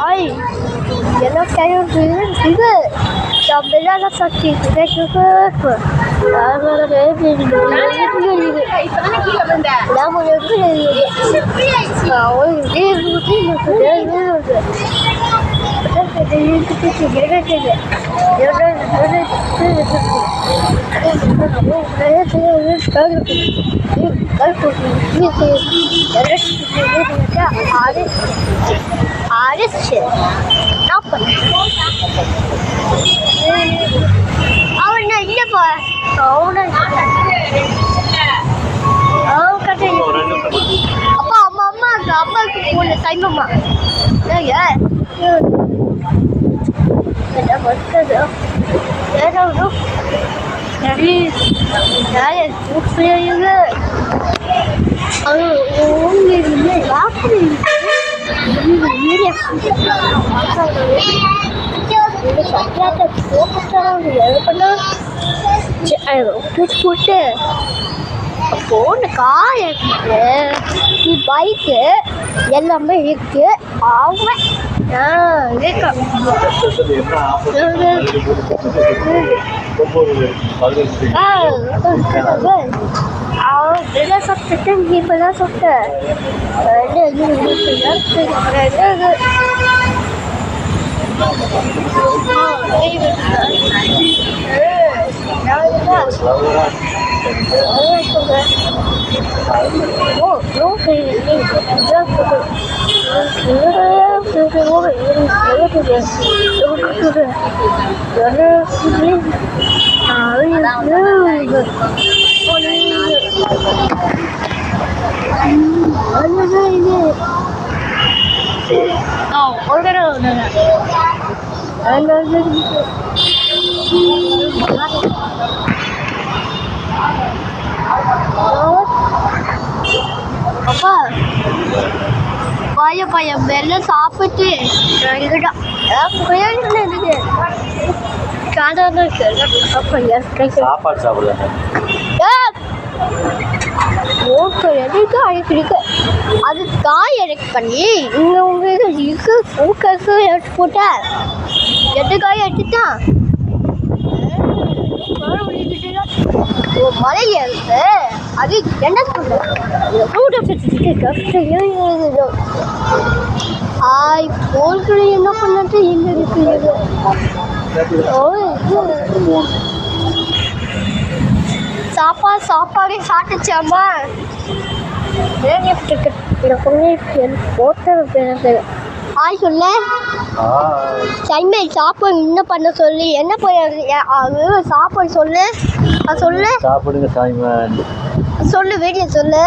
Ay, ya no quiero vivir, vive. También a la sacrificio que fue. அவன் இல்லப்பா அப்பா அம்மா அம்மா அப்பாவுக்கு போன சைமம்மா போட்டு போன கார் இருக்கு பைக்கு எல்லாமே இருக்கு அவன் சொட்டேன் இப்பதான் சொட்டேன் அப்பா பையன் பையன் வெள்ள சாப்பிட்டு சாப்பாடு சாப்பிடுங்க அது காய் எனக்கு பண்ணி இங்க உங்களுக்கு ஊக்கக்கு எடுத்து போட்ட எட்டு காய் எடுத்துட்டான் மலையில இருக்கு அது என்ன போல்களை என்ன பண்ணது எங்க இருக்கு சாப்பாடு சாப்பிட்டுச்சாமா ஆய் சொல்ல சைமேல் சாப்பாடு என்ன பண்ண சொல்லி என்ன போய் சாப்பாடு சொல்லு சொல்லு சாப்பிடுங்க சைமன் சொல்லு வீடியோ சொல்லு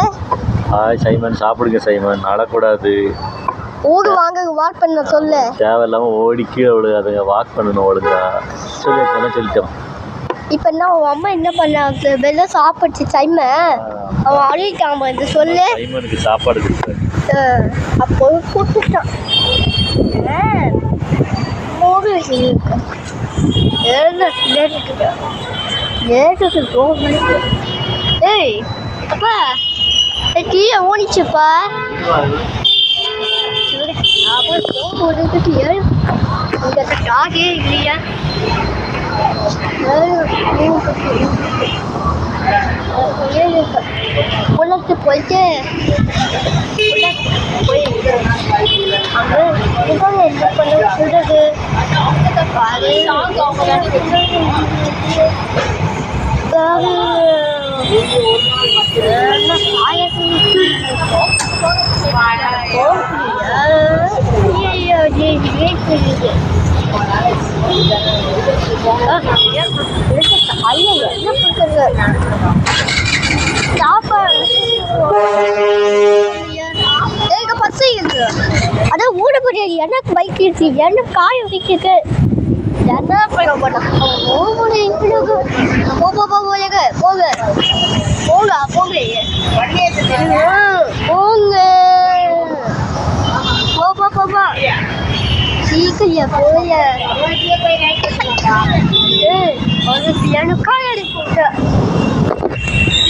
சைமன் சாப்பிடுங்க சைமன் அழக்கூடாது ஓடு வாங்க வாக் பண்ண சொல்லு தேவையில்லாம ஓடி கீழே விழுகாதுங்க வாக் பண்ணணும் ஒழுங்கா சொல்லிட்டோம் இப்போ என்ன உன் அம்மா என்ன பண்ணாங்க வெளில சாப்பிடுச்சு சைமன் அவன் அழுகிட்டான் இது சொல்லு சைமனுக்கு சாப்பாடு கொடுத்தாரு அப்போ கூப்பிட்டான் ஏய் அப்பா கீழே ஓடிச்சுப்பா இல்லையா உலகத்து போயிட்டு என்ன பண்ண சொல்றது அதான் ஊட முடியாது எனக்கு பைக் இருக்கு எனக்கு காய விட்டுருக்கு என்ன பண்ண மாட்டோம் போங்க போங்க சீக்கிரம் போய எனக்கு காய எடுக்க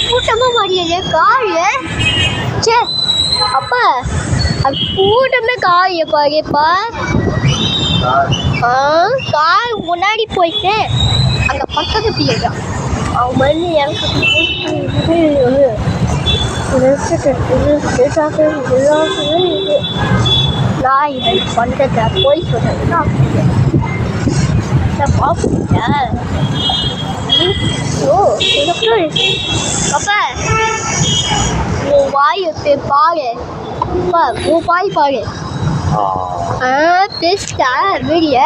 கூட்டமா மாறியது காய சே அப்பா அது கூட்டமே காய பாருப்பா கார் முன்னாடி போயிட்டு அங்க பக்கத்து பிள்ளைதான் அவன் வந்து எனக்கு நான் இதை பண்ணுறத போய் சொல்றேன்னா பார்ப்பேன் ஓ அப்பா உன் வாய் பாரு உன் வாய் பாரு பேசிட்டா வெளிய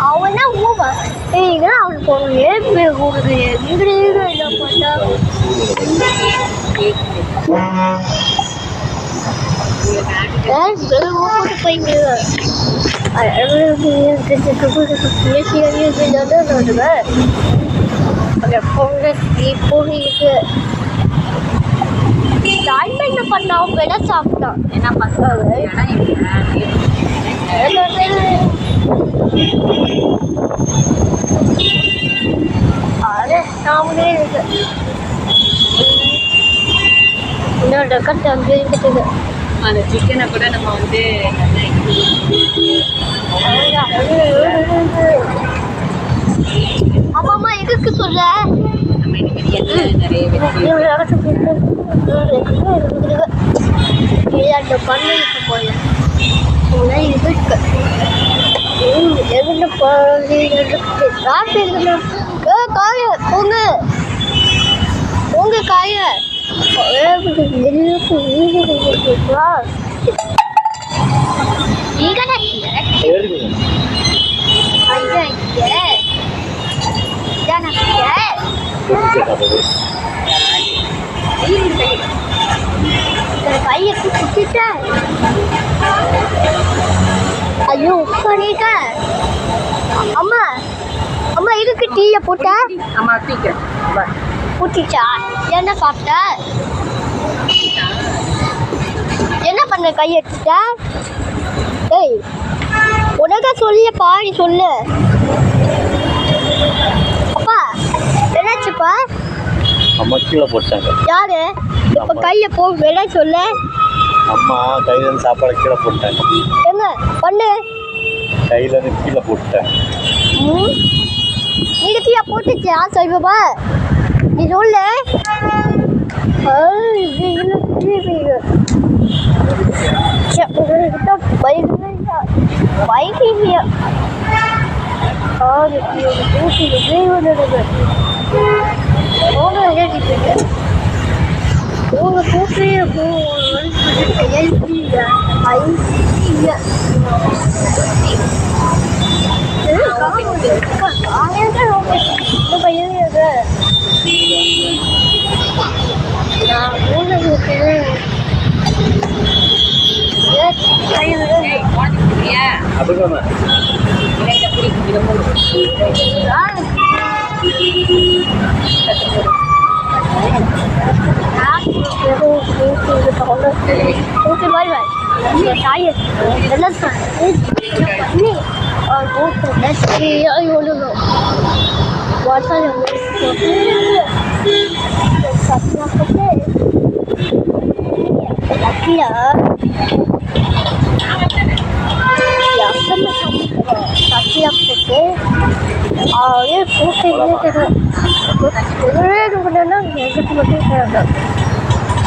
அவனா ஊவா இதெல்லாம் அவனுக்கு ஒரு ஏற்பு கூடுது எங்கடே என்ன பண்ணா போட்டு போயிட்டு என்ன பண்ணா அவங்க என்ன சாப்பிட்டான் என்ன பசங்க நாமளே இருக்கு இன்னொரு கட்டு அங்கே இருக்குது அந்த சிக்கனை கூட நம்ம வந்து அம்மா எதுக்கு சொல்ல அந்த பண்ணைக்கு போய் இருக்கு எதுன்னு காய போங்க போங்க காய கையை குத்திட்ட ஐயோ உட்காரிட்ட அம்மா அம்மா இதுக்கு டீயை போட்ட அம்மா சீக்கிரம் ஊட்டிச்சா என்ன சாப்பிட்ட என்ன பண்ண கை எடுத்துட்ட ஏய் உனக்கா சொல்லிய பாடி சொல்லு அப்பா என்னாச்சுப்பா அம்மா கீழே போட்டாங்க யாரு இப்ப கைய போ விட சொல்லு அம்மா கையில இருந்து சாப்பாடு கீழே போட்டாங்க என்ன பண்ணு கையில இருந்து கீழே போட்டேன் நீ கீழே போட்டுச்சா சொல்லுப்பா நீ சொல்லு உங்க கூப்பிட்டு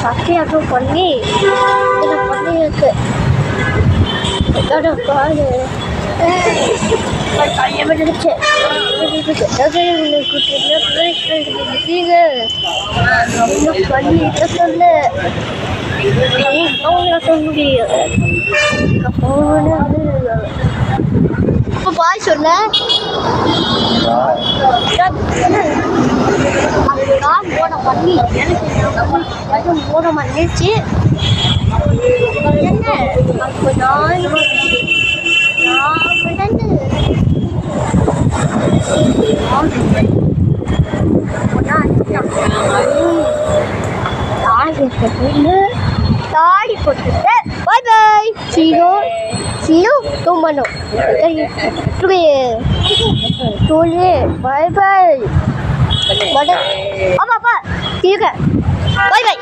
சத்தியாக்கம் பண்ணி இதை பண்ணிருக்கு பாரு கையமிடுச்சு பண்ணிட்டு சொல்லு சொல்ல முடியும் இப்போ பாய் சொல்ல அதுதான் ஓடம் பண்ணி எனக்கு ஓடம் பண்ணிடுச்சு என்ன நான் தாடி போட்டுட்டு பாய் பாய் சீரோ சீரோ தூமணும் சொல்லு பாய் பாய் அப்பா அப்பா ठीक है बाय बाय